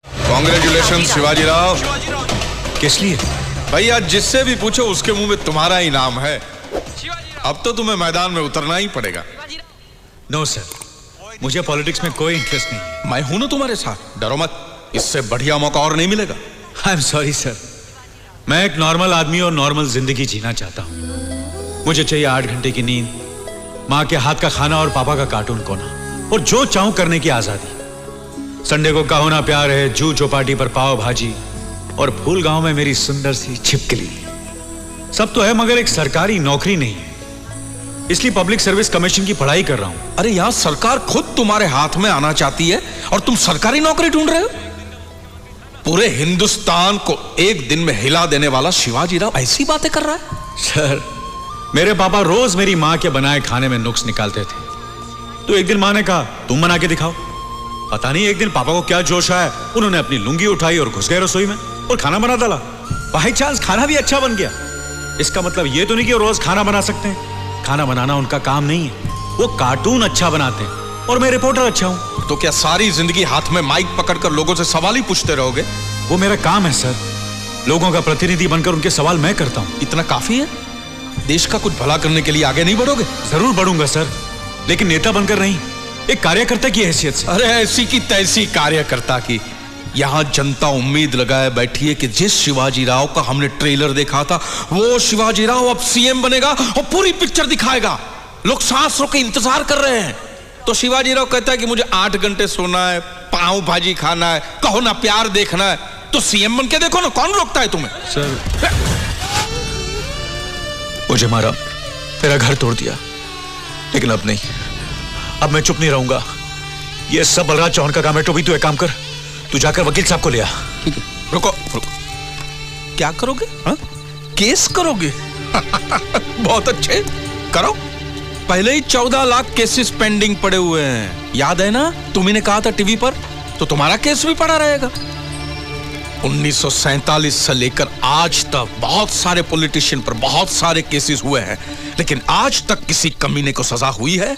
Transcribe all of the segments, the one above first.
Congratulation Shivaji Rao. किस लिए? भाई आज जिससे भी पूछो उसके मुंह में तुम्हारा ही नाम है। अब तो तुम्हें मैदान में उतरना ही पड़ेगा। नो सर, मुझे पॉलिटिक्स में कोई इंटरेस्ट नहीं है। मैं हूं ना तुम्हारे साथ, डरो मत, इससे बढ़िया मौका और नहीं मिलेगा। आई एम सॉरी सर, मैं एक नॉर्मल आदमी और नॉर्मल जिंदगी जीना चाहता हूँ। मुझे चाहिए 8 घंटे की नींद, माँ के हाथ का खाना और पापा का कार्टून कोना, और जो चाहूं करने की आजादी। संडे को कहो ना प्यार है, जू चौपाटी पर पाव भाजी, और फूल गांव में मेरी सुंदर सी छिपकली। सब तो है मगर एक सरकारी नौकरी नहीं है, इसलिए पब्लिक सर्विस कमीशन की पढ़ाई कर रहा हूं। अरे यहाँ सरकार खुद तुम्हारे हाथ में आना चाहती है और तुम सरकारी नौकरी ढूंढ रहे हो। पूरे हिंदुस्तान को एक दिन में हिला देने वाला शिवाजी राव ऐसी बातें कर रहा है। सर, मेरे पापा रोज मेरी माँ के बनाए खाने में नुक्स निकालते थे, तो एक दिन माँ ने कहा तुम बना के दिखाओ। पता नहीं एक दिन पापा को क्या जोश आया, उन्होंने अपनी लुंगी उठाई और घुस गए रसोई में और खाना बना डाला। बाई चांस खाना भी अच्छा बन गया। इसका मतलब ये तो नहीं कि वो रोज खाना बना सकते हैं। खाना बनाना उनका काम नहीं है, वो कार्टून अच्छा बनाते हैं और मैं रिपोर्टर अच्छा हूं। तो क्या सारी जिंदगी हाथ में माइक पकड़कर लोगों से सवाल ही पूछते रहोगे? वो मेरा काम है सर, लोगों का प्रतिनिधि बनकर उनके सवाल मैं करता हूं। इतना काफी है? देश का कुछ भला करने के लिए आगे नहीं बढ़ोगे? जरूर बढ़ूंगा सर, लेकिन नेता बनकर नहीं, एक कार्यकर्ता की हैसियत से। अरे ऐसी की तैसी कार्यकर्ता की। यहां जनता उम्मीद लगाए बैठी है कि जिस शिवाजी राव का हमने ट्रेलर देखा था, वो शिवाजी राव अब सीएम बनेगा और पूरी पिक्चर दिखाएगा। लोग सांस रोके इंतजार कर रहे हैं। तो शिवाजी राव कहता है कि मुझे 8 घंटे सोना है, पाव भाजी खाना है, कहो ना प्यार देखना है, तो सीएम बन के देखो ना, कौन रोकता है तुम्हें? सर, मुझे मारा, मेरा घर तोड़ दिया, लेकिन अब नहीं, अब मैं चुप नहीं रहूंगा। ये सब बलराज चौहान का काम है। टोबी, तू एक काम कर, तू जाकर वकील साहब को ले आ। ठीक है, रुको रुको। क्या करोगे? हा? केस करोगे? बहुत अच्छे, करो। पहले ही 14 लाख केसेस पेंडिंग पड़े हुए हैं, याद है ना? तुम्ही ने कहा था टीवी पर, तो तुम्हारा केस भी पड़ा रहेगा। 1947 से लेकर आज तक बहुत सारे पॉलिटिशियन पर बहुत सारे केसेस हुए हैं, लेकिन आज तक किसी कमीने को सजा हुई है?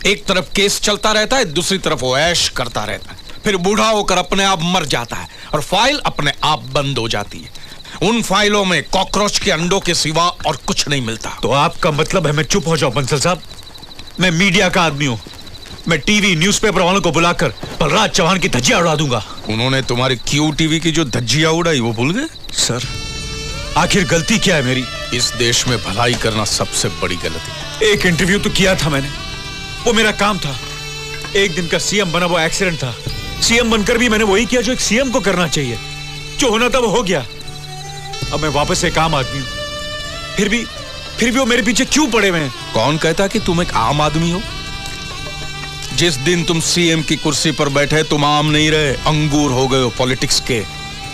एक तरफ केस चलता रहता है, दूसरी तरफ वो ऐश करता रहता है, फिर बूढ़ा होकर अपने आप मर जाता है और फाइल अपने आप बंद हो जाती है। उन फाइलों में कॉकरोच के अंडों के सिवा और कुछ नहीं मिलता। तो आपका मतलब है मैं चुप हो जाऊं बंसल साहब? मैं मीडिया का आदमी हूं, मैं टीवी न्यूज़पेपर वालों को बुलाकर बलराज चौहान की धज्जियां उड़ा दूंगा। उन्होंने तुम्हारी क्यू टीवी की जो धज्जियां उड़ाई वो भूल गए? सर, आखिर गलती क्या है मेरी? इस देश में भलाई करना सबसे बड़ी गलती है। एक इंटरव्यू तो किया था मैंने, वो मेरा काम था। एक दिन का सीएम बना, वो एक्सीडेंट था। सीएम बनकर भी मैंने वही किया जो एक सीएम को करना चाहिए। जो होना था वो हो गया। अब मैं वापस एक आम आदमी हूं, फिर भी वो मेरे पीछे क्यों पड़े हुए हैं? कौन कहता कि तुम एक आम आदमी हो? जिस दिन तुम सीएम की कुर्सी पर बैठे तुम आम नहीं रहे, अंगूर हो गए हो पॉलिटिक्स के।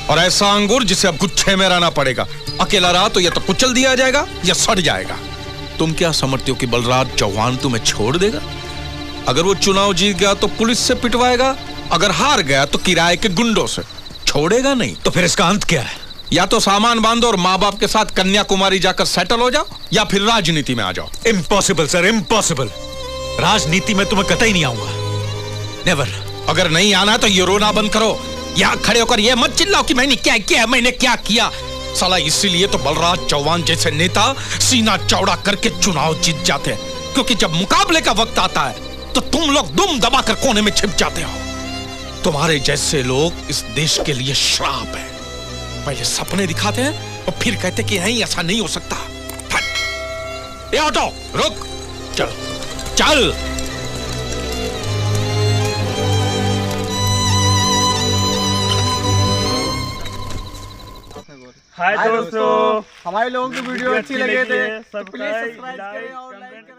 और ऐसा अंगूर जिसे अब गुच्छे में रहना पड़ेगा। अकेला रहा तो या तो कुचल दिया जाएगा या सड़ जाएगा। तुम क्या समझते हो कि बलराज चौहान तुम्हें छोड़ देगा? अगर वो चुनाव जीत गया तो पुलिस से पिटवाएगा, अगर हार गया तो किराए के गुंडों से। छोड़ेगा नहीं। तो फिर इसका अंत क्या है? या तो सामान बांधो और माँ बाप के साथ कन्याकुमारी जाकर सेटल हो जाओ, या फिर राजनीति में आ जाओ। Impossible sir, impossible. राजनीति में तुम्हें कतई नहीं आऊंगा, नेवर। अगर नहीं आना तो ये रोना बंद करो। यहाँ खड़े होकर ये मत चिल्लाओ कि मैंने क्या किया, मैंने क्या किया। साला इसीलिए तो बलराज चौहान जैसे नेता सीना चौड़ा करके चुनाव जीत जाते हैं, क्योंकि जब मुकाबले का वक्त आता है तो तुम लोग दुम दबाकर कोने में छिप जाते हो। तुम्हारे जैसे लोग इस देश के लिए श्राप है। पहले सपने दिखाते हैं और फिर कहते कि नहीं, ऐसा नहीं हो सकता। ये ऑटो रुक, चल चल। हाय दोस्तों, हमारे लोगों की वीडियो अच्छी लगे थे तो प्लीज सब्सक्राइब करें और लाइक करें।